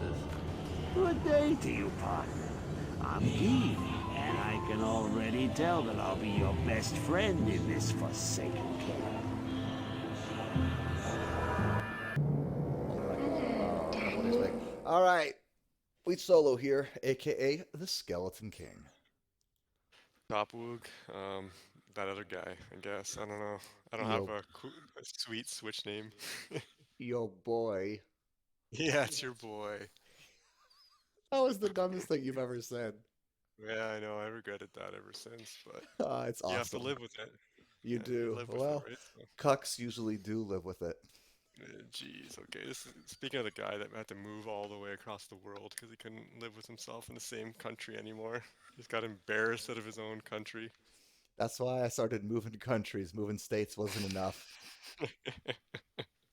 monsters. Good day to you, partner. I'm Guy, and I can already tell that I'll be your best friend in this forsaken kingdom. What is big? All right, we solo here, aka the Skeleton King. Top Woog, that other guy, I guess. I don't know. I don't have Yo, a sweet Switch name. yo, boy. Yeah, it's your boy. That was the dumbest thing you've ever said. Yeah, I know. I regretted that ever since, but It's you have to awesome. live with it. You Yeah, you do. live with it, Well, right? cucks usually do live with it. Jeez, okay. Speaking of the guy that had to move all the way across the world because he couldn't live with himself in the same country anymore. Just got embarrassed out of his own country. That's why I started moving countries. Moving states wasn't enough.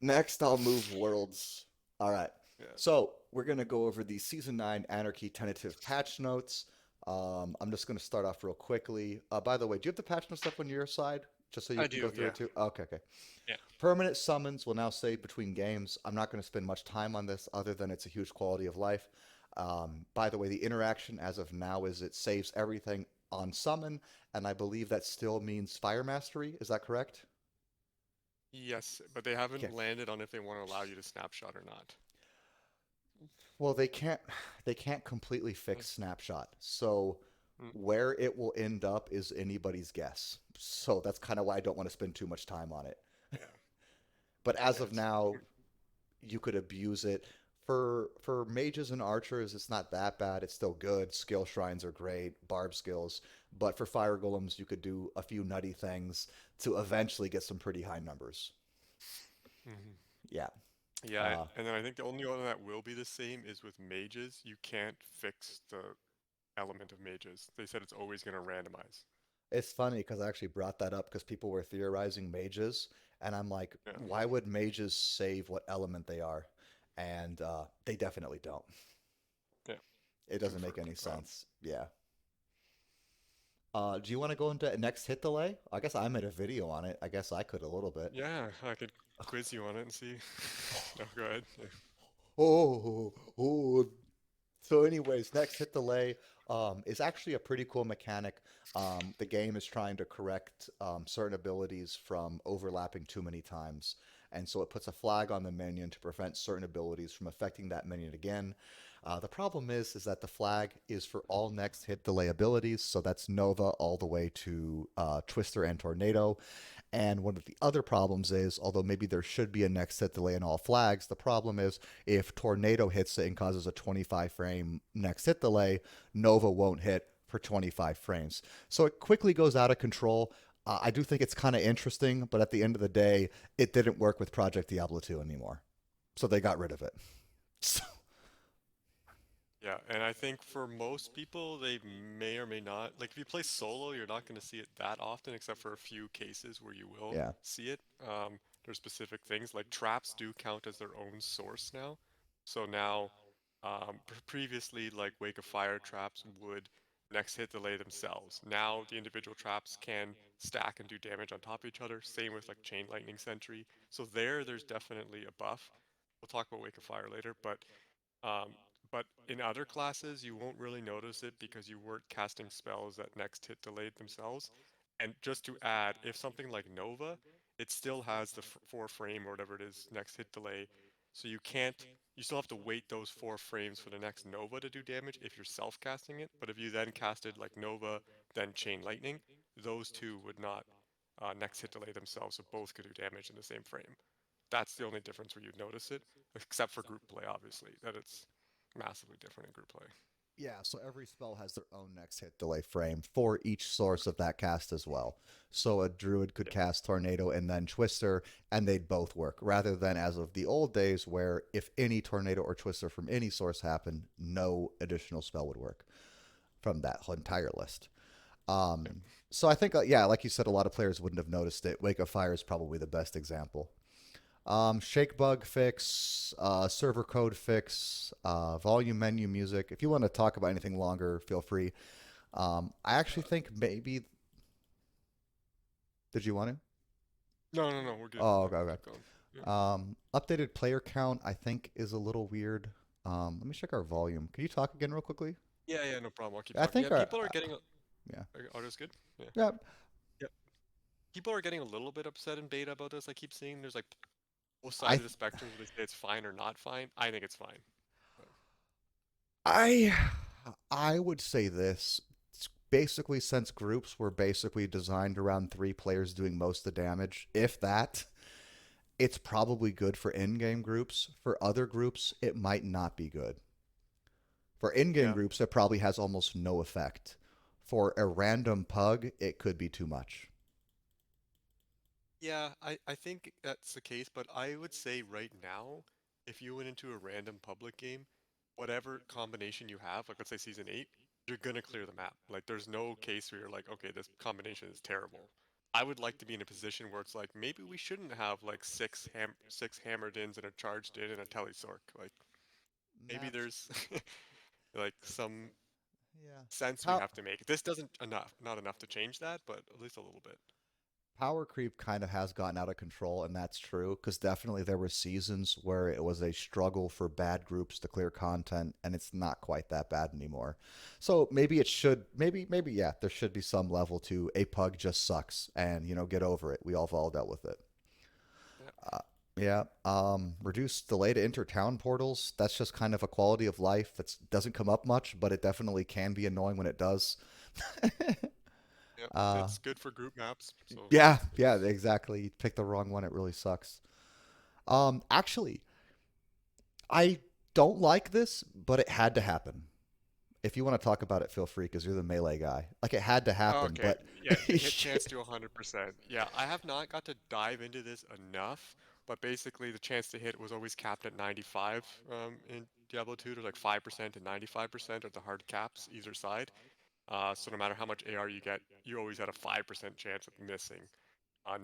Next, I'll move worlds. All right. Yeah, So, we're going to go over the Season 9 Anarchy tentative patch notes. I'm just going to start off real quickly. By the way, do you have the patch notes up on your side? Just so you I can go do. through Yeah, it too? Okay, okay. yeah. Permanent summons will now save between games. I'm not going to spend much time on this other than it's a huge quality of life. By the way, the interaction as of now is it saves everything on summon, and I believe that still means Fire Mastery. Is that correct? Yes, but they Okay. haven't landed on if they want to allow you to snapshot or not. Well, they can't completely fix snapshot. So Mm, where it will end up is anybody's guess. So that's kind of why I don't want to spend too much time on it. yeah, But as yeah. of now, you could abuse it. For mages and archers, it's not that bad. It's still good. Skill shrines are great, barb skills. But for fire golems, you could do a few nutty things to eventually get some pretty high numbers. Mhm. Yeah. Yeah, Uh, and then I think the only one that will be the same is with mages. You can't fix the element of mages. They said it's always going to randomize. it's funny because I actually brought that up because people were theorizing mages, and I'm like, Yeah, why would mages save what element they are? And they definitely don't. yeah, It doesn't make any confirmed. sense. Yeah. Do you want to go into next hit delay? I guess I made a video on it. I guess I could a little bit. Yeah, I could quiz you on it and see. No, go ahead. Yeah. Oh. So, anyways, next hit delay is actually a pretty cool mechanic. The game is trying to correct certain abilities from overlapping too many times. And so it puts a flag on the minion to prevent certain abilities from affecting that minion again. The problem is that the flag is for all next hit delay abilities, so that's Nova all the way to Twister and Tornado. And one of the other problems is, although maybe there should be a next hit delay in all flags, the problem is if Tornado hits it and causes a 25 frame next hit delay, Nova won't hit for 25 frames. So it quickly goes out of control. I do think it's kind of interesting, but at the end of the day, it didn't work with Project Diablo 2 anymore. So they got rid of it. So, Yeah, and I think for most people, they may or may not. Like, if you play solo, you're not going to see it that often, except for a few cases where you will yeah. see it. There's specific things, like traps do count as their own source now. So now, previously, like Wake of Fire traps would next hit delay themselves. Now, the individual traps can stack and do damage on top of each other. Same with like Chain Lightning Sentry. So there's definitely a buff. We'll talk about Wake of Fire later, um, but in other classes, you won't really notice it because you weren't casting spells that next hit delayed themselves. And just to add, if something like Nova, it still has the 4 frame or whatever it is next hit delay. So you still have to wait those 4 frames for the next Nova to do damage if you're self-casting it. But if you then casted like Nova, then Chain Lightning, those two would not next hit delay themselves, so both could do damage in the same frame. That's the only difference where you'd notice it, except for group play, obviously, that it's massively different in group play. Yeah, so every spell has their own next hit delay frame for each source of that cast as well. So a druid could Yeah. cast Tornado and then Twister, and they'd both work, rather than as of the old days where if any Tornado or Twister from any source happened, no additional spell would work from that whole entire list. Yeah. So I think, yeah, like you said, a lot of players wouldn't have noticed it. Wake of Fire is probably the best example. Shake bug fix, server code fix, volume menu music. If you want to talk about anything longer, feel free. I actually think maybe. Did you want to? No, no, no, we're good. Oh, No, okay, okay. keep going. Yeah. Updated player count, I think, is a little weird. Let me check our volume. Can you talk again real quickly? Yeah, yeah, no problem. I'll keep I talking. think Yeah, our people are getting. yeah. Audio's good. Yeah. Yeah. Yeah. People are getting a little bit upset in beta about this. I keep seeing there's like both I sides of the spectrum where they say it's fine or not fine. I think it's fine. But, I I would say this. Basically, since groups were basically designed around three players doing most of the damage, if that, it's probably good for in-game groups. For other groups, it might not be good. For in-game yeah. groups, it probably has almost no effect. For a random pug, it could be too much. Yeah, I think that's the case, but I would say right now, if you went into a random public game, whatever combination you have, like let's say season 8, you're gonna clear the map. Like there's no case where you're like, okay, this combination is terrible. I would like to be in a position where it's like maybe we shouldn't have like six hammered ins and a charged in and a tele Sorc. Like maybe That's there's like some yeah. sense we Pow- have to make. This doesn't enough, not enough to change that, but at least a little bit. Power creep kind of has gotten out of control, and that's true because definitely there were seasons where it was a struggle for bad groups to clear content, and it's not quite that bad anymore. So maybe it should, maybe yeah, there should be some level to a pug just sucks, and get over it. We all dealt with it. Yeah. Uh, yeah. Reduce delay to enter town portals. That's just kind of a quality of life. It doesn't come up much, but it definitely can be annoying when it does. Yep, uh, it's good for group maps, so yeah, yeah, it's exactly. You pick the wrong one, it really sucks. Actually, I don't like this, but it had to happen. If you want to talk about it, feel free because you're the melee guy. Like it had to happen, okay. but Yeah, hit chance to 100%. Yeah, I have not got to dive into this enough, but basically the chance to hit was always capped at 95 in Diablo 2. There's like 5% and 95% are the hard caps either side. So no matter how much AR you get, you always had a 5% chance of missing.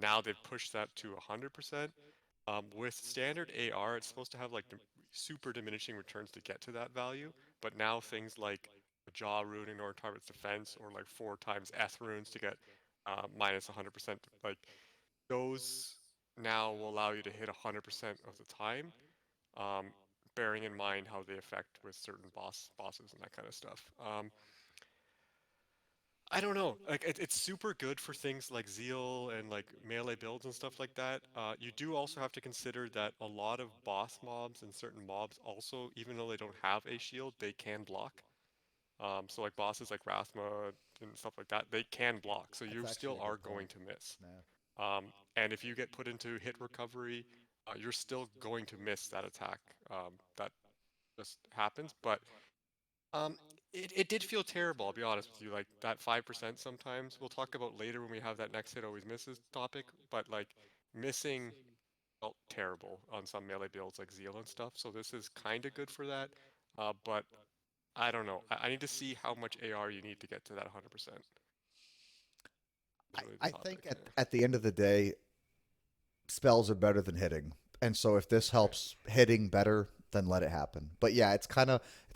Now they've pushed that to 100%. With standard AR, it's supposed to have like super diminishing returns to get to that value, but now things like a jaw rune in order to target's defense, or like 4 times S runes to get minus 100%, like those now will allow you to hit 100% of the time, um, bearing in mind how they affect with certain bosses and that kind of stuff. I don't know. Like it's super good for things like Zeal and like melee builds and stuff like that. You do also have to consider that a lot of boss mobs and certain mobs also, even though they don't have a shield, they can block. So like bosses like Rathma and stuff like that, they can block. So that's you actually still a are good going point. to miss. Yeah. And if you get put into hit recovery, you're still going to miss that attack. That just happens. But um, it did feel terrible, I'll be honest with you. Like that 5% sometimes. We'll talk about later when we have that next hit always misses topic, but like missing felt terrible on some melee builds like Zeal and stuff. So this is kind of good for that. But I don't know. I need to see how much AR you need to get to that 100%. Is really the I think topic. at the end of the day, spells are better than hitting. And so if this Yeah. helps hitting better, then let it happen. But yeah, it's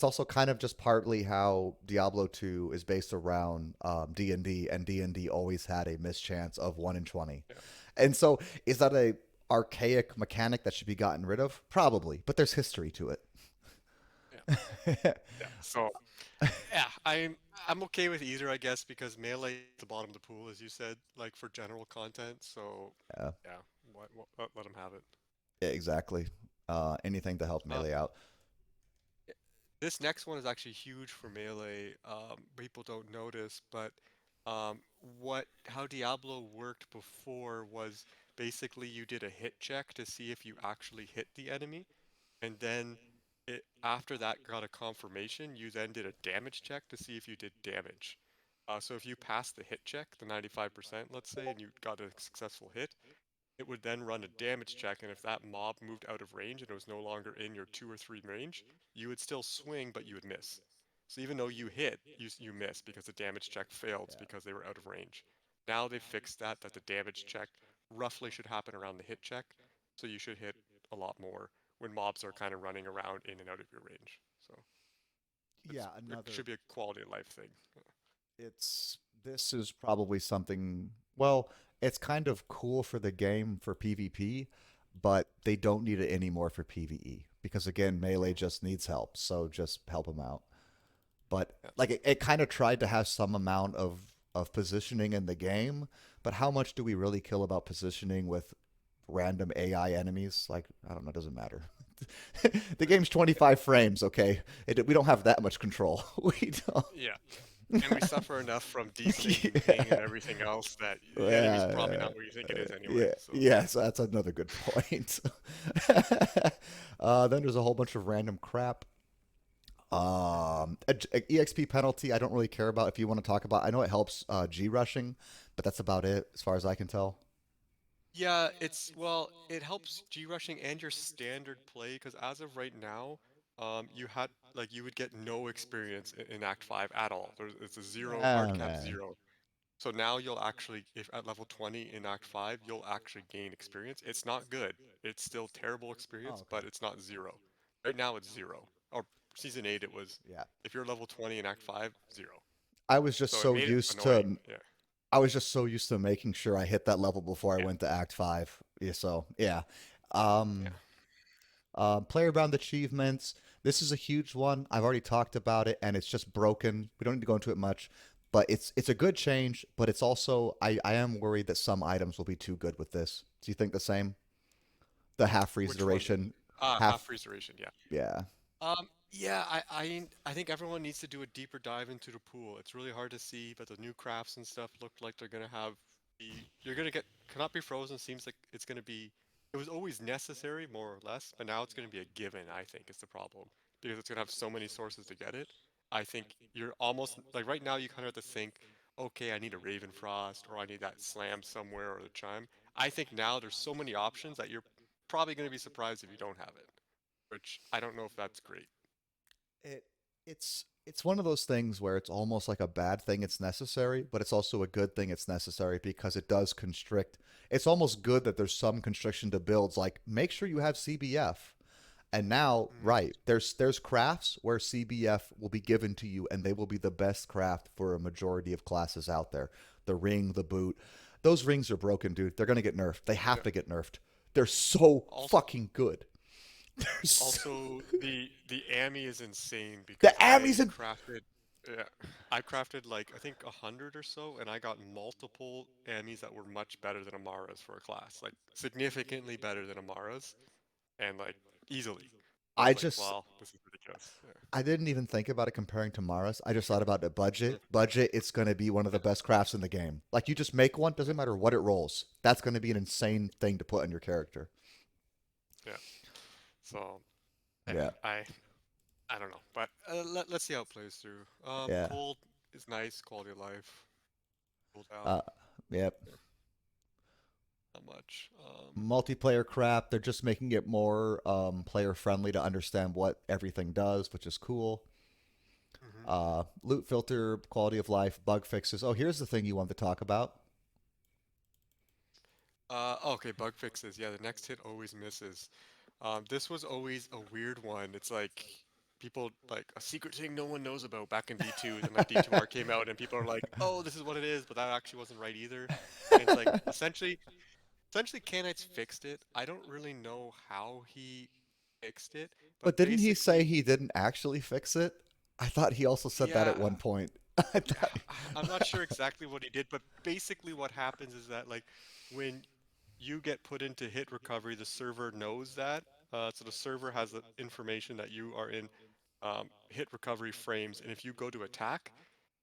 also kind of just partly how Diablo 2 is based around D&D, and D&D always had a mischance of 1 in 20. Yeah. And so is that a archaic mechanic that should be gotten rid of? Probably, but there's history to Yeah. it. Yeah. So yeah, I'm okay with either, I guess, because melee is the bottom of the pool, as you said, like for general content. So Yeah, yeah, let them have it. yeah, exactly. Anything to help Uh, melee out. this next one is actually huge for melee. People don't notice, but what how Diablo worked before was basically you did a hit check to see if you actually hit the enemy, and then after that got a confirmation, you then did a damage check to see if you did damage. So if you passed the hit check, the 95%, let's say, and you got a successful hit, it would then run a damage check, and if that mob moved out of range and it was no longer in your 2 or 3 range, you would still swing, but you would miss. So even though you hit, you miss because the damage check failed Yeah. because they were out of range. Now they've fixed that the damage check roughly should happen around the hit check, so you should hit a lot more when mobs are kind of running around in and out of your range. So Yeah, it another should be a quality of life thing. it's this is probably something, well, it's kind of cool for the game for PvP, but they don't need it anymore for PvE because again, melee just needs help, so just help them out. But Yeah. like it kind of tried to have some amount of positioning in the game, but how much do we really kill about positioning with random AI enemies? Like I don't know, it doesn't matter. The game's 25 frames, okay? We don't have that much control. We don't. Yeah. And we suffer enough from desyncing ping and Yeah. everything else that the enemy's probably Uh, not what you think it is anyway. yeah, So yes, that's another good point. Then there's a whole bunch of random crap. Exp penalty, I don't really care about if you want to talk about. I know it helps G rushing, but that's about it as far as I can tell. yeah, it helps G rushing and your standard play because as of right now, you had like you would get no experience in Act 5 at all. It's a zero hard cap Man. zero. So now you'll actually, if at level 20 in Act 5, you'll actually gain experience. It's not good. It's still terrible Oh, experience, okay. but it's not zero. Right now it's zero. Or Season 8 it was, Yeah. if you're level 20 in Act 5, zero. I was just So it so made it used annoying. to Yeah. I was just so used to making sure I hit that level before I Yeah. went to Act 5. Yeah, so yeah. Yeah. Um Player bound achievements. This is a huge one. I've already talked about it, and it's just broken. We don't need to go into it much, but it's a good change. But it's also I am worried that some items will be too good with this. Do you think the same? The half freeze Which one? duration, Half half restoration, yeah. yeah. Yeah, I think everyone needs to do a deeper dive into the pool. It's really hard to see, but the new crafts and stuff look like they're gonna have you're gonna get cannot be frozen seems like it's gonna be it was always necessary more or less, but now it's gonna be a given, I think is the problem. Because it's gonna have so many sources to get it. I think you're almost like right now you kind of have to think, okay, I need a Raven Frost or I need that slam somewhere or the chime. I think now there's so many options that you're probably gonna be surprised if you don't have it. Which I don't know if that's great. It it's one of those things where it's almost like a bad thing it's necessary, but it's also a good thing it's necessary because it does constrict. It's almost good that there's some constriction to builds like make sure you have CBF. And now, Mm, right, there's crafts where CBF will be given to you and they will be the best craft for a majority of classes out there. The ring, the boot. Those rings are broken, dude. They're going to get nerfed. They have yeah. to get nerfed. They're so Also, fucking good. They're so... also the Ami is insane The because Amis and yeah, I crafted like I think 100 or so, and I got multiple Amis that were much better than Amaras for a class, like significantly better than Amaras, and like easily. So I I was like, just wow, this is ridiculous. I didn't even think about it comparing to Mara's. I just thought about the Yeah. budget. Budget, it's going to be one of the best crafts in the game. Like you just make one, doesn't matter what it rolls. That's going to be an insane thing to put on your character. Yeah. So yeah, Yeah. I don't know, but let's see how it plays through. Yeah. Cold is nice, quality of life. Cool down. Uh, yep. Yeah, not much. Multiplayer crap. They're just making it more player friendly to understand what everything does, which is cool. Mhm. Loot filter, quality of life, bug fixes. Oh, here's the thing you want to talk about. Okay, bug fixes. Yeah, the next hit always misses. This was always a weird one. It's like people like a secret thing no one knows about back in D2. Then like D2R came out and people are like, "Oh, this is what it is," but that actually wasn't right either. And it's like essentially Canites fixed it. I don't really know how he fixed it, but But didn't he say basically, he didn't actually fix it? I thought he also said that yeah, at one point. I yeah, thought... I'm not sure exactly what he did, but basically what happens is that like when you get put into hit recovery, the server knows that. So the server has the information that you are in hit recovery frames, and if you go to attack,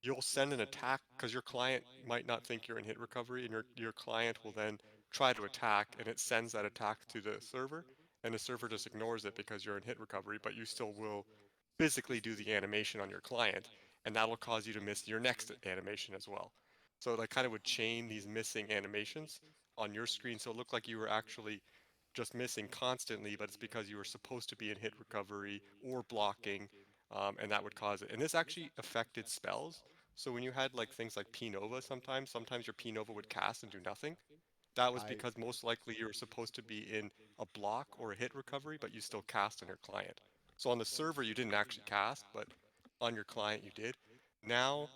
you'll send an attack because your client might not think you're in hit recovery, and your client will then try to attack, and it sends that attack to the server, and the server just ignores it because you're in hit recovery, but you still will physically do the animation on your client, and that'll cause you to miss your next animation as well. So that kind of would chain these missing animations on your screen, so it looked like you were actually just missing constantly, but it's because you were supposed to be in hit recovery or blocking, and that would cause it. And this actually affected spells. So when you had like things like P Nova, sometimes your P Nova would cast and do nothing. That was I because most likely you were supposed to be in a block or a hit recovery, but you still cast on your client. So on the server, you didn't actually cast, but on your client, you did. Now,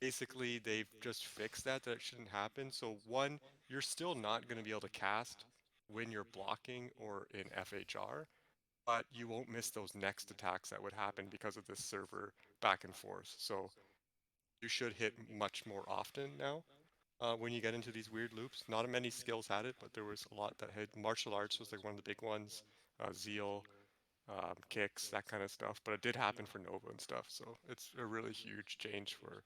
basically, they've just fixed that it shouldn't happen. So, one, you're still not going to be able to cast when you're blocking or in FHR, but you won't miss those next attacks that would happen because of this server back and forth. So you should hit much more often now when you get into these weird loops. Not many skills had it, but there was a lot that had. Martial arts was like one of the big ones. Zeal, kicks, that kind of stuff. But it did happen for Nova and stuff, so it's a really huge change for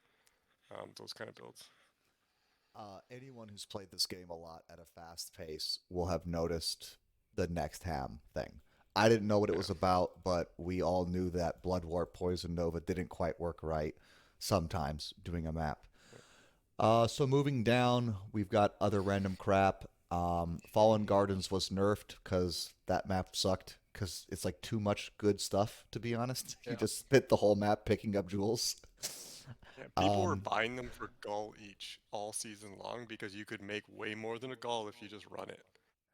those kind of builds. Anyone who's played this game a lot at a fast pace will have noticed the next ham thing. I didn't know what it Yeah. was about, but we all knew that Blood Warp Poison Nova didn't quite work right sometimes doing a map. So moving down, we've got other random crap. Fallen Gardens was nerfed because that map sucked because it's like too much good stuff, to be honest. You Yeah. just spit the whole map picking up jewels. Yeah, people were Um, buying them for Gull each all season long because you could make way more than a Gull if you just run it.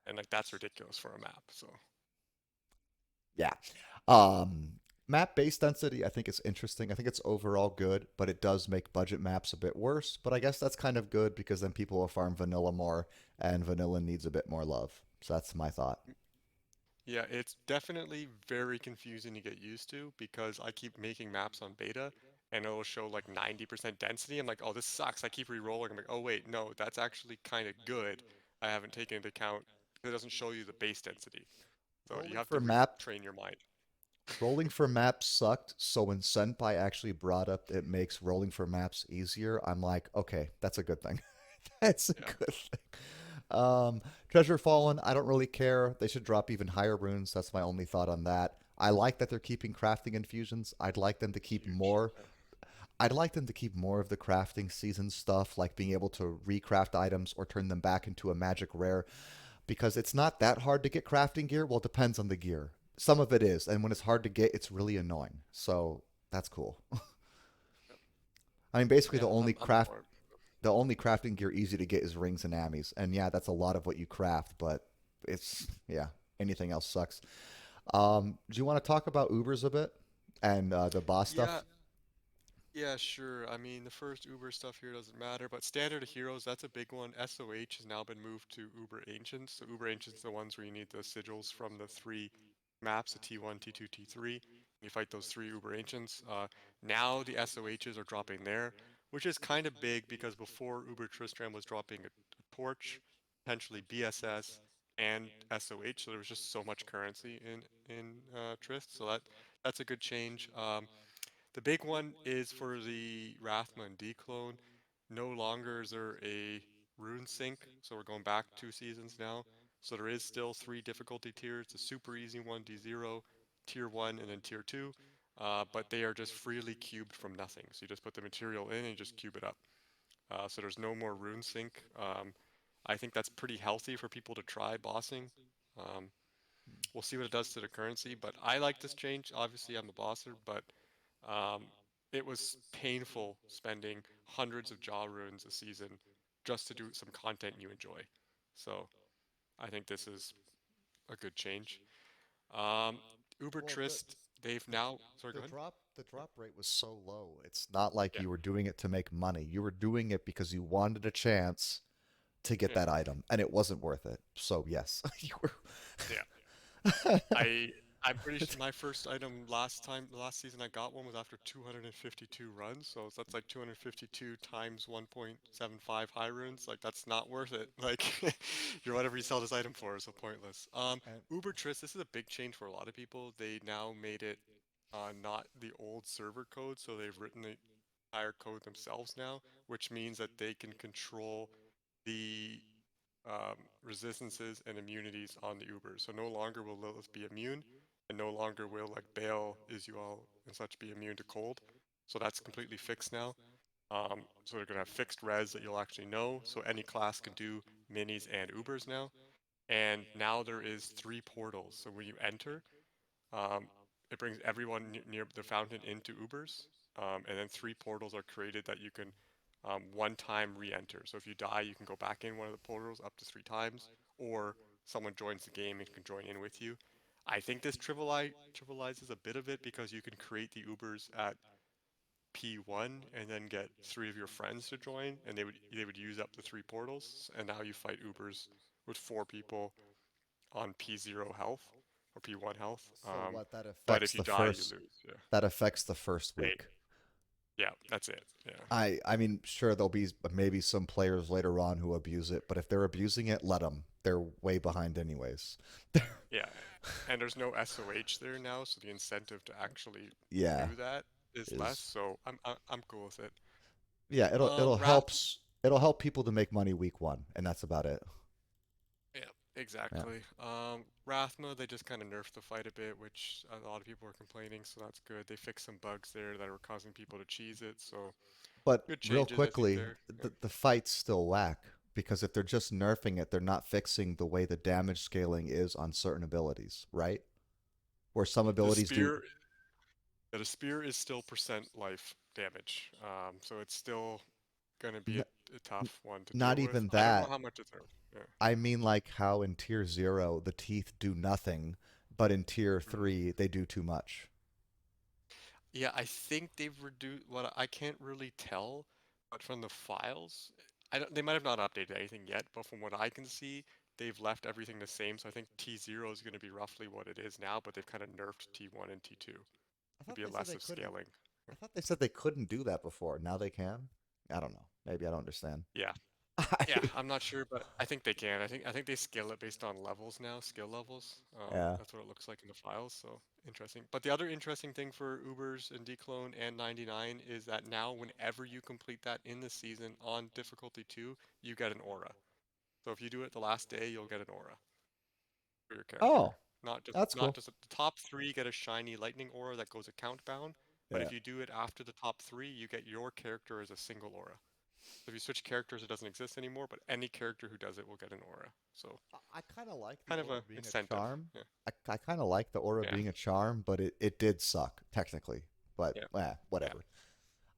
And like that's ridiculous for a map. So Yeah. Um, Map base density, I think it's interesting. I think it's overall good, but it does make budget maps a bit worse. But I guess that's kind of good because then people will farm vanilla more, and vanilla needs a bit more love. So that's my thought. yeah, it's definitely very confusing to get used to because I keep making maps on beta and it'll show like 90% density. I'm like, oh, this sucks. I keep re-rolling. I'm like, oh wait, no, that's actually kind of good. I haven't taken into account it doesn't show you the base density. So you Rolling have for to map, retrain your mind. rolling for maps sucked. So when Senpai actually brought up it makes rolling for maps easier, I'm like, okay, that's a good thing. That's a Yeah. good thing. Treasure Fallen, I don't really care. They should drop even higher runes. That's my only thought on that. I like that they're keeping crafting infusions. I'd like them to keep Huge. more. I'd like them to keep more of the crafting season stuff, like being able to recraft items or turn them back into a magic rare, because it's not that hard to get crafting gear. Well, it depends on the gear. Some of it is, and when it's hard to get, it's really annoying. So that's cool. Yeah. I mean, basically Yeah, I'm for it. the only crafting gear easy to get is rings and ammies, and yeah, that's a lot of what you craft. But it's yeah, anything else sucks. Do you want to talk about Ubers a bit and the boss Yeah, stuff? yeah, sure. I mean, the first Uber stuff here doesn't matter, but standard heroes, that's a big one. SOH has now been moved to Uber Ancients. So Uber Ancients are the ones where you need the sigils from the three maps, the T1, T2, T3. You fight those three Uber Ancients. Now the SOHs are dropping there, which is kind of big because before Uber Tristram was dropping a torch, potentially BSS, and SOH, so there was just so much currency in Trist. So that's a good change. The big one is for the Rathman declone. No longer is there a rune sync, so we're going back 2 seasons now. So there is still 3 difficulty tiers: the super easy one, D0, tier 1, and then tier 2. But they are just freely cubed from nothing. So you just put the material in and you just cube it up. So there's no more rune sync. I think that's pretty healthy for people to try bossing. Um, we'll see what it does to the currency, but I like this change. Obviously, I'm a bosser, but um, it was painful spending hundreds of jaw runes a season just to do some content you enjoy. So I think this is a good change. Um, Uber Well, Trist, they've the now. Sorry, go ahead. the drop rate was so low. It's not like Yeah, you were doing it to make money. You were doing it because you wanted a chance to get yeah, that item, and it wasn't worth it. So yes, you were. yeah. I I'm pretty sure my first item last season I got one was after 252 runs, so that's like 252 times 1.75 high runes. Like that's not worth it. Like you're whatever you sell this item for is so pointless. And Uber Trist, this is a big change for a lot of people. They now made it not the old server code, so they've written the entire code themselves now, which means that they can control the resistances and immunities on the Uber. So no longer will Lilith be immune, and no longer will like Bale, Isuel, and such be immune to cold. So that's completely fixed now. So they're gonna have fixed res that you'll actually know. So any class can do minis and Ubers now. And now there is 3 portals. So when you enter, um, it brings everyone near the fountain into Ubers, and then 3 portals are created that you can one time re-enter. So if you die, you can go back in one of the portals up to 3 times, or someone joins the game and can join in with you. I think this trivializes a bit of it because you can create the Ubers at P1 and then get 3 of your friends to join, and they would use up the 3 portals, and now you fight Ubers with 4 people on P0 health or P1 health. So what that But if affects you the die, you first lose. Yeah. that affects the first Hey, week. yeah, that's it. Yeah. I mean, sure there'll be maybe some players later on who abuse it, but if they're abusing it, let them. They're way behind anyways. Yeah. And there's no SOH there now, so the incentive to actually Yeah, do that is less. is So I'm cool with it. yeah, Wrath. it'll help people to make money week 1, and that's about it. Yeah, Yeah. exactly. Rathma, they just kind of nerfed the fight a bit, which a lot of people were complaining, so that's good. They fixed some bugs there that were causing people to cheese it, so But good real changes, I think quickly, there. Yeah. the fight's still whack because if they're just nerfing it, they're not fixing the way the damage scaling is on certain abilities, right? Where some The abilities do spear, yeah, the spear is still percent life damage, so it's still gonna be n a tough one to not deal with. even I don't know that. how much it's nerfed. Yeah. I mean like how in tier 0 the teeth do nothing, but in tier Mhm. 3 they do too much. Yeah, I think they've reduced what I can't really tell, but from the files, I don't, they might have not updated anything yet, but from what I can see, they've left everything the same. So I think T0 is going to be roughly what it is now, but they've kind of nerfed T1 and T2 I to thought be a they said less they of couldn't. scaling. I thought they said they couldn't do that before. Now they can. I don't know. Maybe I don't understand. Yeah, I, yeah, I'm not sure, but I think they can. I think they scale it based on levels now, skill levels. yeah. That's what it looks like in the files, so interesting. But the other interesting thing for Ubers and Declone and 99 is that now whenever you complete that in the season on difficulty 2, you get an aura. So if you do it the last day, you'll get an aura for your character. Oh, Not just that's not cool. just the top 3 get a shiny lightning aura that goes account bound, but Yeah. if you do it after the top 3, you get your character as a single aura. If you switch characters, it doesn't exist anymore, but any character who does it will get an aura. So I kind of like the kind of aura a being a incentive. charm. Yeah, I kind of like the aura yeah, being a charm, but it did suck technically. But yeah, yeah. whatever.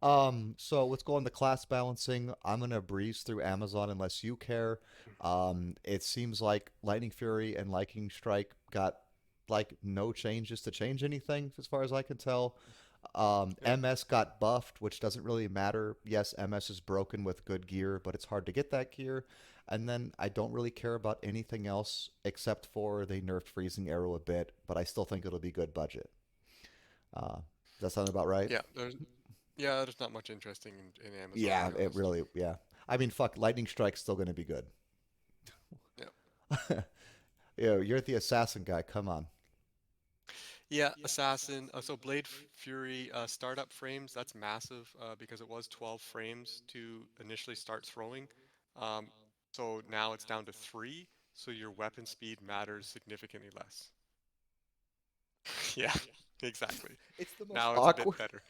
So let's go on the class balancing. I'm gonna breeze through Amazon unless you care. It seems like Lightning Fury and Lightning Strike got like no changes to change anything as far as I can tell. Yeah. MS got buffed, which doesn't really matter. Yes, MS is broken with good gear, but it's hard to get that gear. And then I don't really care about anything else except for they nerfed Freezing Arrow a bit, but I still think it'll be good budget. Does that sound about right? There's not much interesting in Amazon to Yeah, be it honest. really, yeah. I mean, fuck, Lightning Strike's still going to be good. Yeah. You're the assassin guy. Come on. Yeah, Assassin. So Blade Fury startup frames, that's massive because it was 12 frames to initially start throwing. Um, so now it's down to 3, so your weapon speed matters significantly less. Yeah, exactly. It's the most Now it's a bit awkward. better.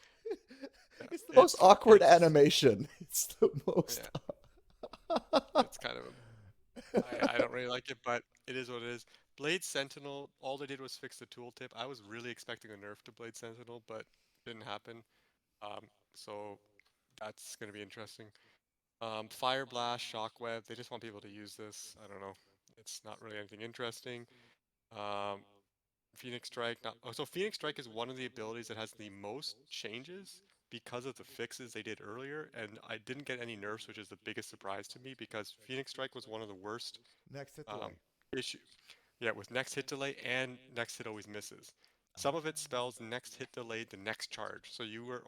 Yeah, It's the most awkward it's animation. It's the most. yeah, it's kind of I don't really like it, but it is what it is. Blade Sentinel, all they did was fix the tooltip. I was really expecting a nerf to Blade Sentinel, but it didn't happen. So that's going to be interesting. Fire Blast, Shockwave, they just want people to use this. I don't know. It's not really anything interesting. Um, Phoenix Strike, not, oh, so Phoenix Strike is one of the abilities that has the most changes because of the fixes they did earlier, and I didn't get any nerfs, which is the biggest surprise to me because Phoenix Strike was one of the worst Next hit delay. um, issue. Yeah, with next hit delay and next hit always misses. Some of it spells next hit delay the next charge. So you were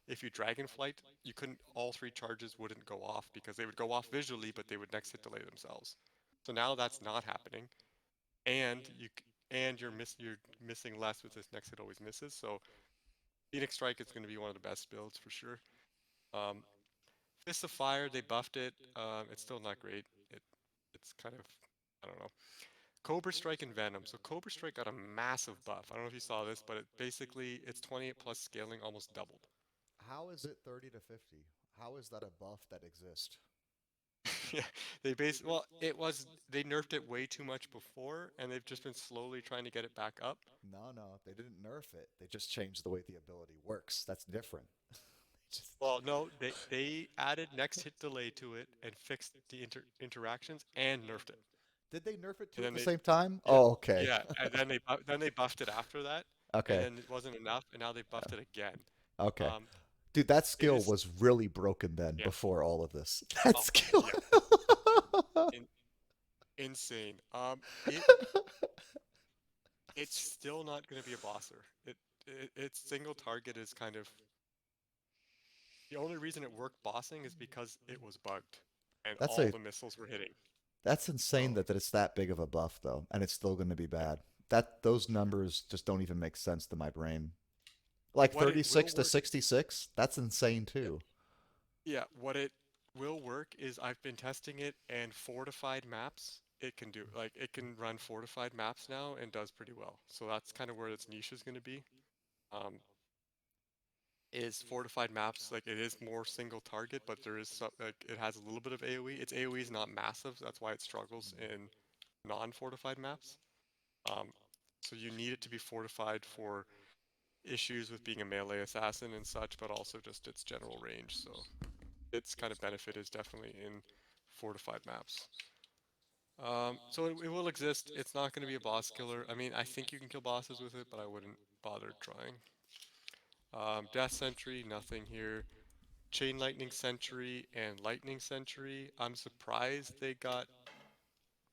if you dragonflight, you couldn't all 3 charges wouldn't go off because they would go off visually, but they would next hit delay themselves. So now that's not happening, and you're missing less with this next hit always misses. So Phoenix Strike is going to be one of the best builds for sure. Um, Fist of Fire, they buffed it. It's still not great. It's kind of I don't know. Cobra Strike and Venom. So Cobra Strike got a massive buff. I don't know if you saw this, but it's 28 plus scaling almost doubled. How is it 30 to 50? How is that a buff that exists? Yeah, they nerfed it way too much before, and they've just been slowly trying to get it back up. No, they didn't nerf it. They just changed the way the ability works. That's different. Just... Well, no, they added next hit delay to it and fixed the interactions and nerfed it. Did they nerf it And too at then the they same time? Yeah, Oh, okay. yeah, and then they buffed it after that, and Okay. then it wasn't enough, and now they buffed it again. Okay. Um, Dude, that it skill is was really broken then yeah. before all of this. That Oh skill. yeah. In insane. It's still not going to be a bosser. Its single target is kind of the only reason it worked bossing is because it was bugged and That's all a the missiles were hitting. that's insane So that it's that big of a buff though, and it's still going to be bad. That those numbers just don't even make sense to my brain. Like what it will 36 to work, 66, that's insane yeah, too. yeah, what it will work is I've been testing it and fortified maps. It can do like it can run fortified maps now and does pretty well. So that's kind of where its niche is going to be. Um, is fortified maps like it is more single target, but there is some like it has a little bit of AoE. Its AoE is not massive, so that's why it struggles in non-fortified maps. Um, so you need it to be fortified for issues with being a melee assassin and such, but also just its general range. So its kind of benefit is definitely in fortified maps. So it will exist. It's not going to be a boss killer. I mean, I think you can kill bosses with it, but I wouldn't bother trying. Death Sentry, nothing here. Chain Lightning Sentry and Lightning Sentry. I'm surprised they got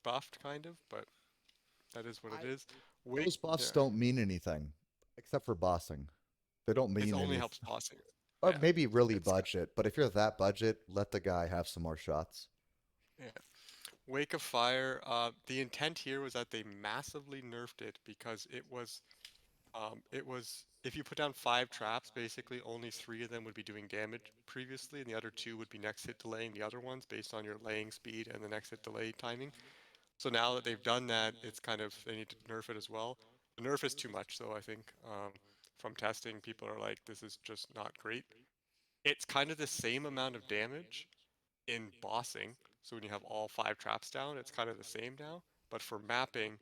buffed, kind of, but that is what it I is. Wake, Those buffs yeah, don't mean anything except for bossing. They don't it mean only anything. helps bossing. Or Yeah, maybe really it's budget, but if you're that budget, let the guy have some more shots. yeah. Wake of Fire. The intent here was that they massively nerfed it because it was if you put down 5 traps, basically only 3 of them would be doing damage previously, and the other 2 would be next hit delaying the other ones based on your laying speed and the next hit delay timing. So now that they've done that, it's kind of they need to nerf it as well. The nerf is too much, though. I think from testing, people are like, this is just not great. It's kind of the same amount of damage in bossing. So when you have all 5 traps down, it's kind of the same now. But for mapping,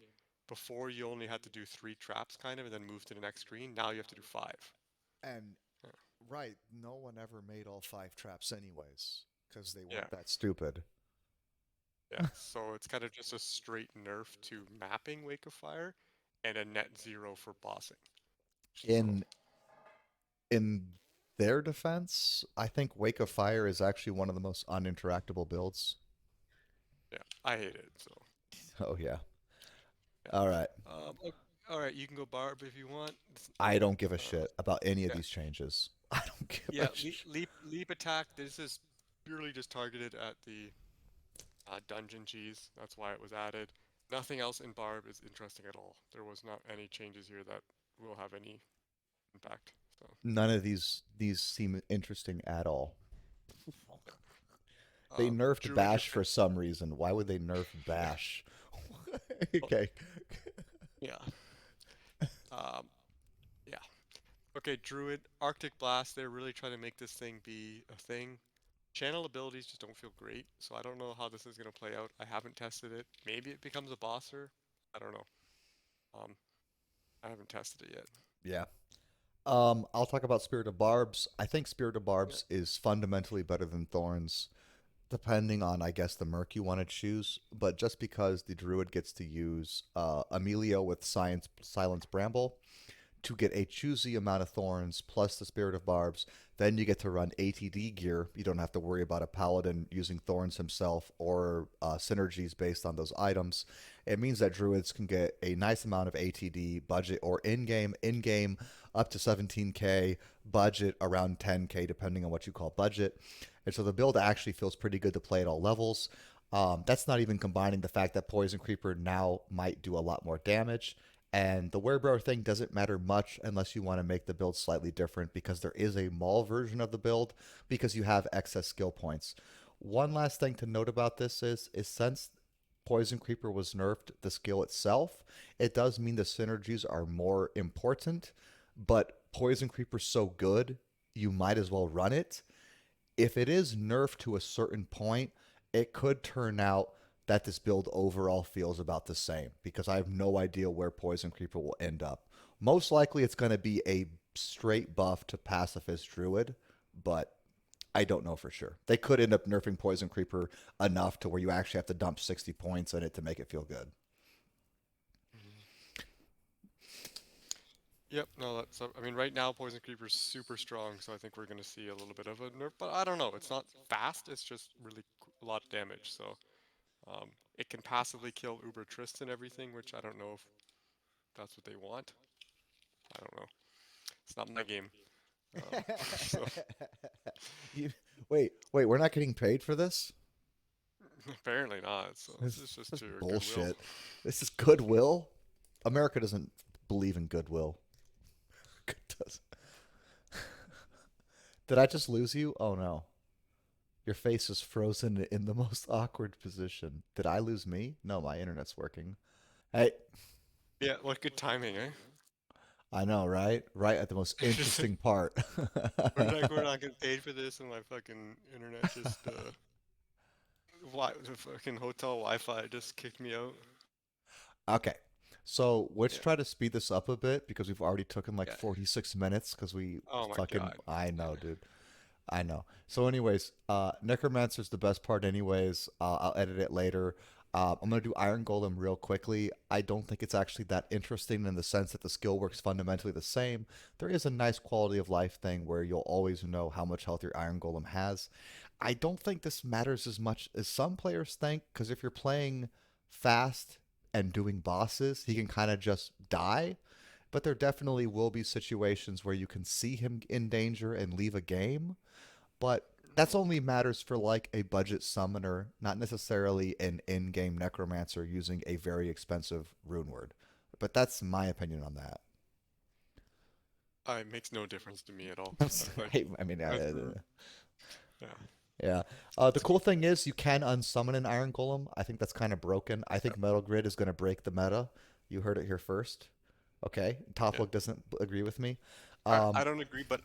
before you only had to do 3 traps kind of and then move to the next screen. Now you have to do 5. And Yeah. right, no one ever made all 5 traps anyways, because they Yeah. weren't that stupid. Yeah. So it's kind of just a straight nerf to mapping Wake of Fire and a net 0 for bossing. So In in their defense, I think Wake of Fire is actually one of the most uninteractable builds. yeah, I hate it. So Oh yeah. yeah. All right. All right, you can go Barb if you want. I don't give a Uh, shit about any of yeah. these changes. I don't give a Yeah, shit. leap attack. This is purely just targeted at the dungeon cheese. That's why it was added. Nothing else in Barb is interesting at all. There was not any changes here that will have any impact. So None of these seem interesting at all. yeah. They nerfed Druid Bash defense. for some reason. Why would they nerf Yeah. Bash? Oh, Okay. yeah. Um, yeah. Okay, Druid, Arctic Blast. They're really trying to make this thing be a thing. Channel abilities just don't feel great, so I don't know how this is going to play out. I haven't tested it. Maybe it becomes a bosser. I don't know. Um, I haven't tested it yet. Yeah. I'll talk about Spirit of Barbs. I think Spirit of Yeah. Barbs is fundamentally better than Thorns, depending on, I guess, the merc you want to choose. But just because the Druid gets to use Emilio with Silence Bramble to get a choosy amount of thorns plus the Spirit of Barbs, then you get to run ATD gear. You don't have to worry about a paladin using thorns himself or synergies based on those items. It means that druids can get a nice amount of ATD budget or in game up to 17k, budget around 10k depending on what you call budget. And so the build actually feels pretty good to play at all levels. That's not even combining the fact that Poison Creeper now might do a lot more damage. And the Werebrower thing doesn't matter much unless you want to make the build slightly different because there is a Maul version of the build because you have excess skill points. One last thing to note about this is since Poison Creeper was nerfed the skill itself, it does mean the synergies are more important, but Poison Creeper's so good, you might as well run it. If it is nerfed to a certain point, it could turn out that this build overall feels about the same because I have no idea where Poison Creeper will end up. Most likely it's going to be a straight buff to Pacifist Druid, but I don't know for sure. They could end up nerfing Poison Creeper enough to where you actually have to dump 60 points in it to make it feel good. Mhm. Yep, no, that's. I mean, right now Poison Creeper's super strong, so I think we're gonna see a little bit of a nerf. But I don't know. It's not fast. It's just really a lot of damage. So, um, it can passively kill Uber Trist and everything, which I don't know if that's what they want. I don't know. It's not my game. So You, wait, we're not getting paid for this? apparently not. So this is just This to is your goodwill. bullshit. This is goodwill? America doesn't believe in goodwill. It does. Did I just lose you? Oh no. Your face is frozen in the most awkward position. Did I lose me? No, my internet's working. Hey, Yeah, what good timing, eh? I know, right? Right at the most interesting part. We're not getting paid for this, and my fucking internet just the fucking hotel Wi-Fi just kicked me out. Okay. So let's Yeah, try to speed this up a bit because we've already taken like yeah. 46 minutes because we Oh my fucking god. I know, dude. I know. So anyways, Necromancer's the best part anyways. I'll edit it later. I'm gonna do Iron Golem real quickly. I don't think it's actually that interesting in the sense that the skill works fundamentally the same. There is a nice quality of life thing where you'll always know how much health your Iron Golem has. I don't think this matters as much as some players think, because if you're playing fast and doing bosses, he can kind of just die. But there definitely will be situations where you can see him in danger and leave a game, but that's only matters for like a budget summoner, not necessarily an in-game necromancer using a very expensive rune word. But that's my opinion on that. It makes no difference to me at all. Like, I mean, that's, yeah, yeah. The cool thing is you can unsummon an Iron Golem. I think that's kind of broken. I yeah, think Metal Grid is going to break the meta. You heard it here first. Okay. yeah. Toplug doesn't agree with me. I Um, don't agree, but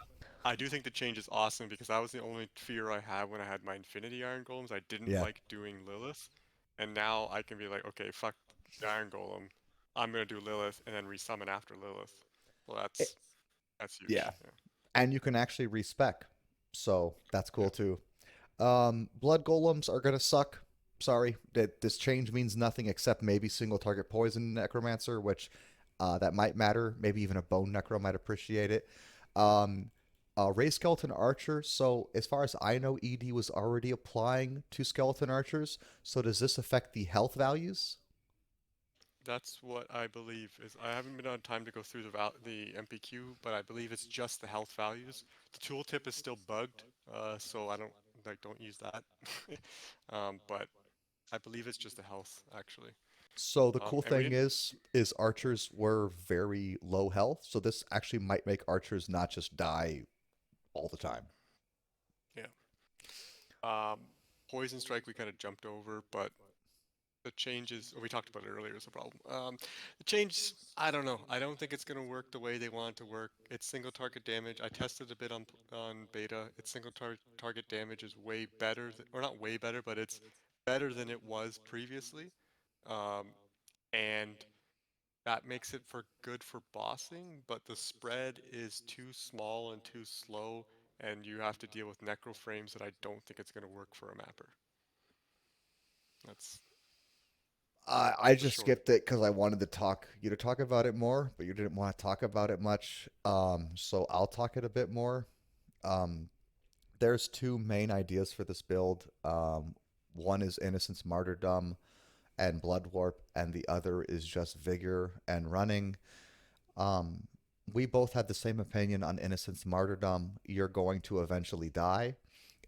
I do think the change is awesome because that was the only fear I had when I had my Infinity Iron Golems. I didn't yeah. like doing Lilith, and now I can be like, okay, fuck the Iron Golem. I'm gonna do Lilith and then resummon after Lilith. Well, It, that's huge. yeah. And you can actually respec. So that's Yeah, cool too. Blood golems are gonna suck. Sorry, that this change means nothing except maybe single target poison necromancer, which that might matter. Maybe even a bone necro might appreciate it. Um, Ray skeleton archer. So as far as I know, ED was already applying to skeleton archers. So does this affect the health values? that's what I believe is. I haven't been on time to go through the MPQ, but I believe it's just the health values. The tooltip is still bugged, so I don't use that. But I believe it's just the health actually. So the cool And we thing didn't. is archers were very low health. So this actually might make archers not just die all the time. Yeah. Um, Poison Strike we kind of jumped over, but the changes we talked about it earlier is a problem. The change, I don't know. I don't think it's gonna work the way they want it to work. It's single target damage. I tested a bit on beta. Its single target damage is way better, or not way better, but it's better than it was previously. Um, and that makes it for good for bossing, but the spread is too small and too slow, and you have to deal with necro frames that I don't think it's gonna work for a mapper. That's I the just short. skipped it because I wanted to talk you to talk about it more, but you didn't want to talk about it much. So I'll talk it a bit more. Um, there's two main ideas for this build. One is Innocence Martyrdom and Blood Warp, and the other is just Vigor and Running. Um, we both had the same opinion on Innocence Martyrdom. You're going to eventually die,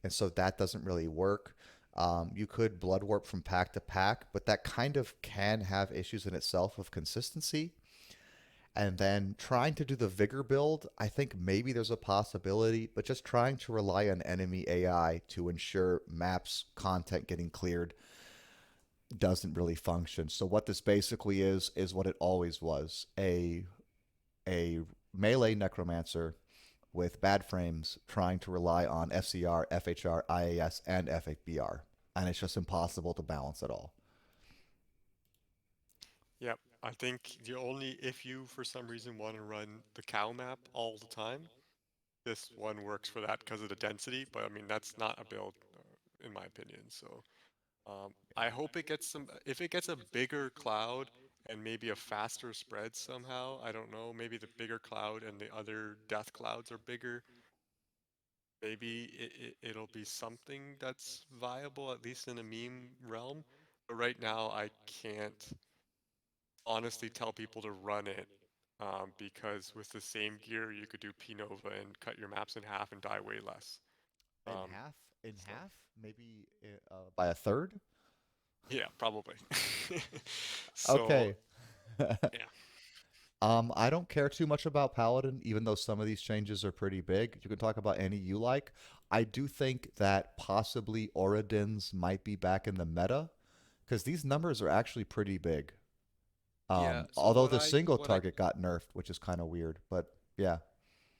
and so that doesn't really work. You could blood warp from pack to pack, but that kind of can have issues in itself of consistency. And then trying to do the vigor build, I think maybe there's a possibility, but just trying to rely on enemy AI to ensure maps content getting cleared doesn't really function. So what this basically is what it always was, a melee necromancer with bad frames trying to rely on FCR, FHR, IAS, and FBR. And it's just impossible to balance it all. Yep. I think the only if you for some reason want to run the cow map all the time, this one works for that because of the density. But I mean that's not a build, in my opinion. So I hope it gets some. If it gets a bigger cloud and maybe a faster spread somehow, I don't know. Maybe the bigger cloud and the other death clouds are bigger. Maybe it'll be something that's viable, at least in a meme realm. But right now, I can't honestly tell people to run it because with the same gear, you could do P Nova and cut your maps in half and die way less. In Um, half, in so half, maybe by a third. yeah, probably. So Okay. yeah, I don't care too much about Paladin, even though some of these changes are pretty big. You can talk about any you like. I do think that possibly Oradins might be back in the meta because these numbers are actually pretty big. yeah. So Although the single target got nerfed, which is kind of weird, but yeah.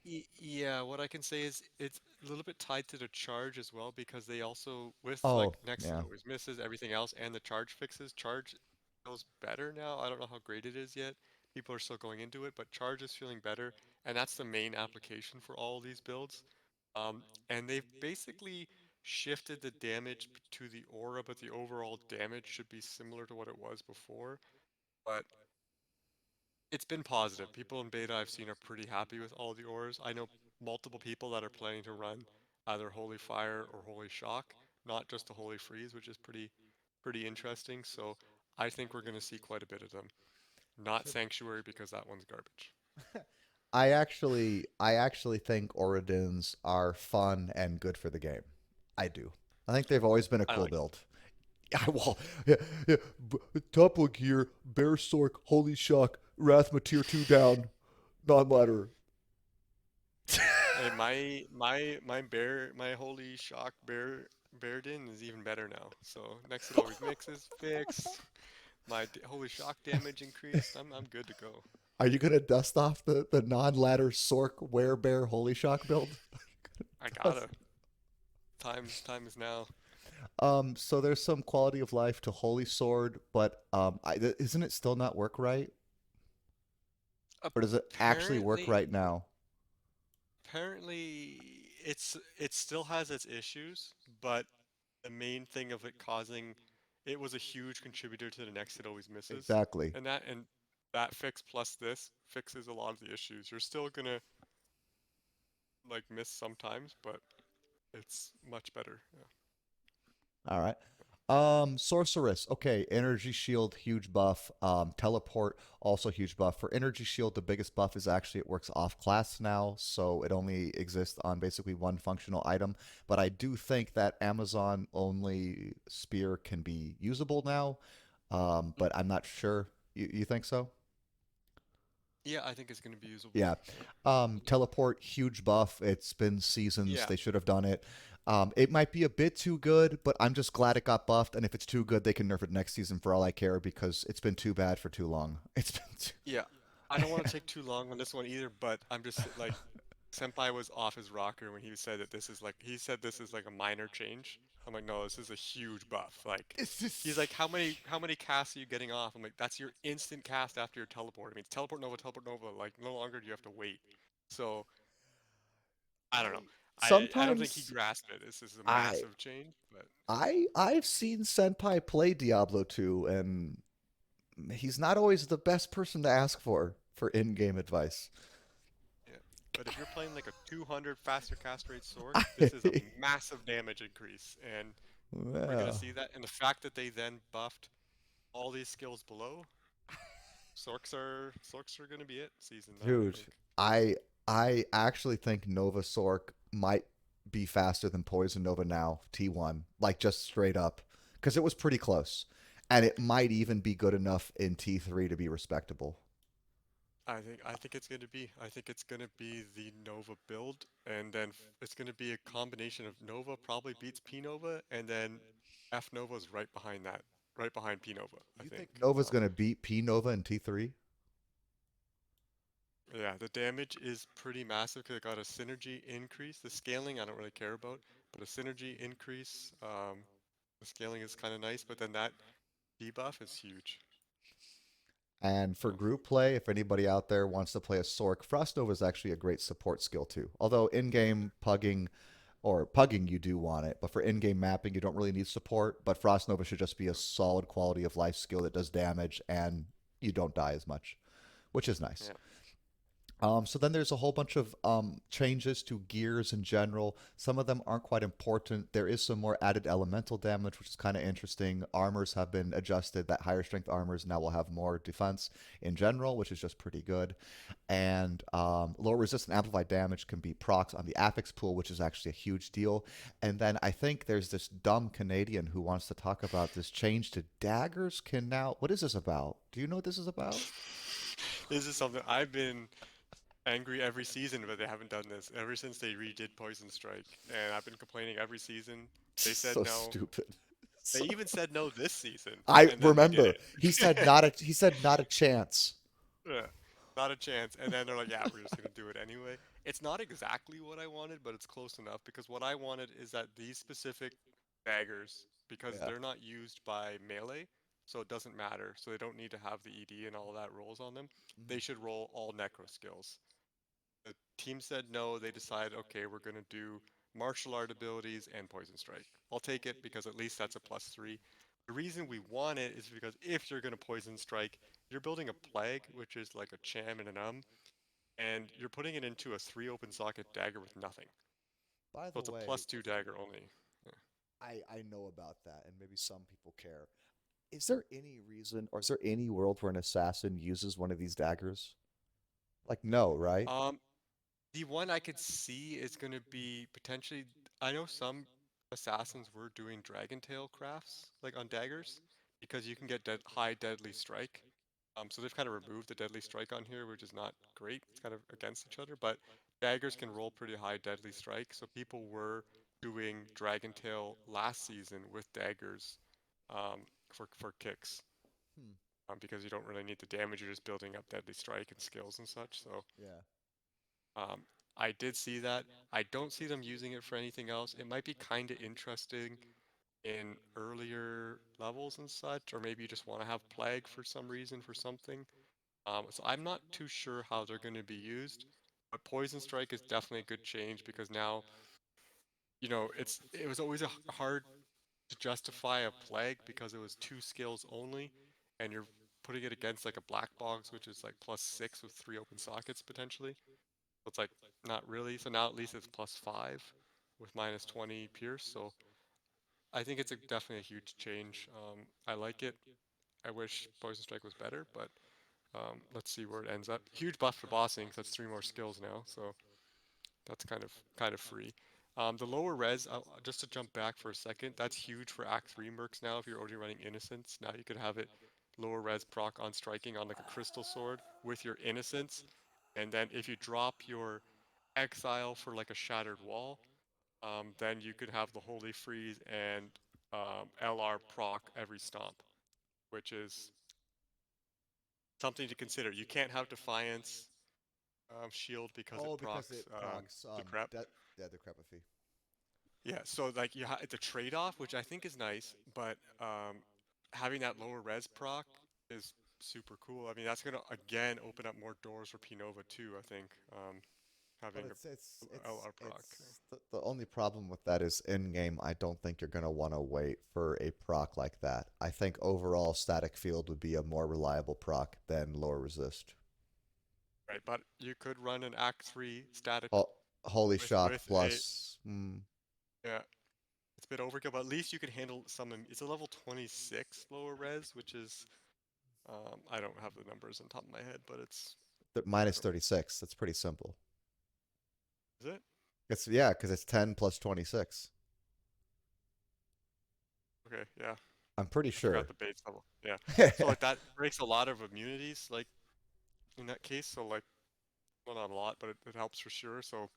Yeah, what I can say is it's a little bit tied to the charge as well because they also with like Oh, next it yeah. always misses everything else and the charge fixes. Charge feels better now. I don't know how great it is yet. People are still going into it, but charge is feeling better, and that's the main application for all these builds. And they've basically shifted the damage to the aura, but the overall damage should be similar to what it was before. But it's been positive. People in beta I've seen are pretty happy with all the ores. I know multiple people that are planning to run either Holy Fire or Holy Shock, not just the Holy Freeze, which is pretty interesting. So I think we're going to see quite a bit of them. Not Sanctuary because that one's garbage. I actually think Oradins are fun and good for the game. I do. I think they've always been a I cool like build. Yeah, well, yeah, yeah. Top look here, Bear Sork, Holy Shock, Rathma tier 2 down, non-ladder. Hey, my Holy Shock Bear Din is even better now. So next it always mixes fixed. My Holy Shock damage increased. I'm good to go. Are you gonna dust off the non-ladder Sork Werebear Holy Shock build? I gotta. Time is now. So there's some quality of life to Holy Sword, but isn't it still not work right? Or does it actually work Apparently, right now? apparently it still has its issues, but the main thing of it causing it was a huge contributor to the next it always misses. Exactly. And that fix plus this fixes a lot of the issues. You're still gonna like miss sometimes, but it's much better. Yeah. All right. Sorceress. Okay, energy shield, huge buff. Teleport, also huge buff. For energy shield, the biggest buff is actually it works off class now, so it only exists on basically one functional item. But I do think that Amazon only spear can be usable now. Mm. But I'm not sure. You think so? Yeah, I think it's gonna be usable. Yeah. Yeah. Teleport, huge buff. It's been seasons. Yeah. They should have done it. It might be a bit too good, but I'm just glad it got buffed. And if it's too good, they can nerf it next season for all I care because it's been too bad for too long. It's been too... Yeah. I don't want to take too long on this one either, but I'm just like Senpai was off his rocker when he said that this is like he said this is like a minor change. I'm like, no, this is a huge buff. Like It's just... he's like, how many casts are you getting off? I'm like, that's your instant cast after your teleport. I mean, teleport Nova. Like no longer do you have to wait. So I don't know. I don't think he Sometimes grasped it. This is a I massive change, but I've seen Senpai play Diablo 2, and he's not always the best person to ask for in-game advice. yeah. But if you're playing like a 200 faster cast rate Sorc, this is a massive damage increase, and we're gonna Well, see that. And the fact that they then buffed all these skills below, Sorcs are gonna be it season now, I dude, think. I I actually think Nova Sorc might be faster than Poison Nova now, T1, like just straight up, because it was pretty close, and it might even be good enough in T3 to be respectable. I think it's gonna be. I think it's gonna be the Nova build, and then it's gonna be a combination of Nova probably beats P Nova, and then F Nova's right behind that, right behind P Nova. I You think. think Nova's gonna beat P Nova in T3? Yeah, the damage is pretty massive because it got a synergy increase. The scaling I don't really care about, but a synergy increase. The scaling is kind of nice, but then that debuff is huge. And for So group play, if anybody out there wants to play a Sorc, Frost Nova is actually a great support skill too. Although in-game pugging or pugging you do want it, but for in-game mapping you don't really need support. But Frost Nova should just be a solid quality of life skill that does damage and you don't die as much, which is nice. yeah, So then there's a whole bunch of changes to gears in general. Some of them aren't quite important. There is some more added elemental damage, which is kind of interesting. Armors have been adjusted, that higher strength armors now will have more defense in general, which is just pretty good. And lower resistant amplified damage can be procs on the affix pool, which is actually a huge deal. And then I think there's this dumb Canadian who wants to talk about this change to daggers can now. What is this about? Do you know what this is about? This is something I've been angry every season, but they haven't done this ever since they redid Poison Strike, and I've been complaining every season. They said So no. stupid. They So even said no this season, I and then they did remember it. he said not a chance. Yeah, not a chance. And then they're like, yeah, we're just gonna do it anyway. It's not exactly what I wanted, but it's close enough because what I wanted is that these specific daggers, because Yeah. they're not used by melee, so it doesn't matter. So they don't need to have the ED and all that rolls on them. They Mhm. should roll all necro skills. The team said no. They decided, okay, we're gonna do martial art abilities and poison strike. I'll take it because at least that's a +3. The reason we want it is because if you're gonna poison strike, you're building a plague, which is like a cham and an and you're putting it into a 3 open socket dagger with nothing. By So the it's a way, +2 dagger only. Yeah. I know about that, and maybe some people care. Is there any reason, or is there any world where an assassin uses one of these daggers? Like, no, right? Um, the one I could see is gonna be potentially. I know some assassins were doing dragon tail crafts like on daggers because you can get high deadly strike. So they've kind of removed the deadly strike on here, which is not great. It's kind of against each other, but daggers can roll pretty high deadly strike. So people were doing dragon tail last season with daggers for kicks Hmm. because you don't really need the damage. You're just building up deadly strike and skills and such. So Yeah. um, I did see that. I don't see them using it for anything else. It might be kind of interesting in earlier levels and such, or maybe you just want to have plague for some reason for something. So I'm not too sure how they're going to be used, but poison strike is definitely a good change because now, it was always hard to justify a plague because it was 2 skills only, and you're putting it against like a black box, which is like +6 with 3 open sockets potentially. So it's like not really. So now at least it's +5 with -20 pierce. So I think it's definitely a huge change. I like it. I wish Poison Strike was better, but let's see where it ends up. Huge buff for bossing, 'cause that's 3 more skills now, so that's kind of free. The lower res, just to jump back for a second, that's huge for Act 3 mercs now. If you're already running Innocence, now you could have it lower res proc on striking on like a crystal sword with your Innocence, and then if you drop your Exile for like a Shattered Wall, then you could have the Holy Freeze and LR proc every stomp, which is something to consider. You can't have Defiance shield because it Oh, because procs it procs the crep. yeah, the crepathy. Yeah, so like it's a trade-off, which I think is nice, but having that lower res proc is super cool. I mean, that's gonna again open up more doors for Pinova too. I think But having a LR proc. the only problem with that is in game. I don't think you're gonna want to wait for a proc like that. I think overall static field would be a more reliable proc than lower resist. Right, but you could run an Act 3 static Oh, holy shock with a plus. yeah. It's a bit overkill, but at least you can handle some. It's a level 26 lower res, which is I don't have the numbers on top of my head, but it's Minus 36. That's pretty simple. is it? It's yeah, because it's 10 plus 26. Okay, yeah. I'm pretty I forgot sure. the base level. Yeah. So like that breaks a lot of immunities, like in that case. So like, well, not a lot, but it helps for sure. So I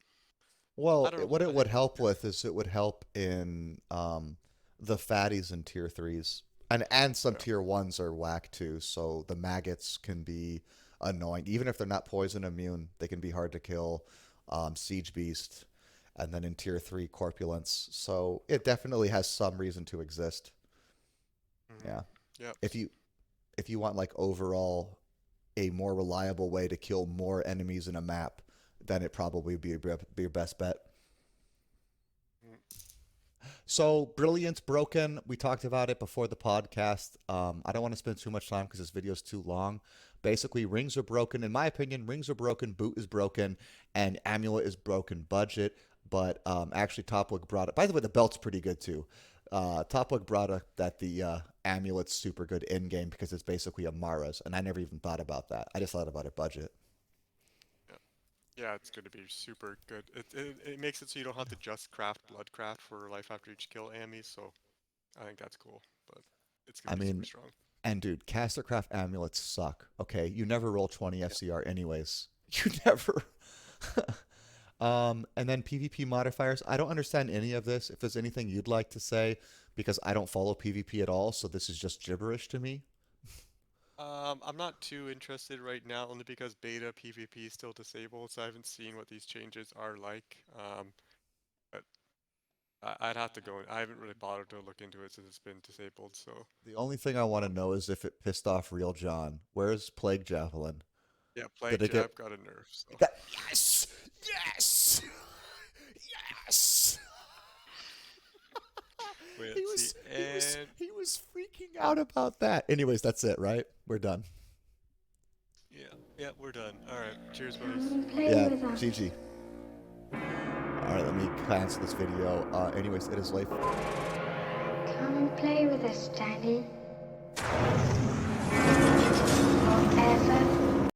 Well, don't know. what it I would think it's help good. with is it would help in the fatties in tier threes, and some Yeah. tier ones are whack too. So the maggots can be annoying, even if they're not poison immune. They can be hard to kill. Siege beast, and then in tier three corpulence. So it definitely has some reason to exist. Mm-hmm. Yeah, Yep. if you if you want like overall a more reliable way to kill more enemies in a map, then it probably be your best bet. Mm. So, Brilliance Broken, we talked about it before the podcast. I don't want to spend too much time because this video is too long, Basically, rings are broken. In my opinion, rings are broken, boot is broken, and amulet is broken budget. But actually, Topwig brought it. By the way, the belt's pretty good too. Topwig brought up that the amulet's super good in game because it's basically a Mara's, and I never even thought about that. I just thought about it budget. Yeah, it's going to be super good. It makes it so you don't have to just craft Bloodcraft for life after each kill Ami, so I think that's cool. But it's going I to be super mean, strong. and dude, Castercraft amulets suck. Okay, you never roll 20 FCR anyways. You never. And then PvP modifiers. I don't understand any of this. If there's anything you'd like to say, because I don't follow PvP at all, so this is just gibberish to me. I'm not too interested right now, only because beta PvP is still disabled, so I haven't seen what these changes are like. But I'd have to go. I haven't really bothered to look into it since it's been disabled. So The only thing I want to know is if it pissed off Real John. Where's Plague Javelin? yeah, Did Plague it get? Jab got a nerf. So Yes! Yes! Yes! wait, He let's was, see. he was, And he was freaking out about that. Anyways, that's it, right? We're done. yeah, we're done. All right, cheers, buddies. Yeah, GG. All right, let me cancel this video. Anyways, it is life. Come play with us, Daddy.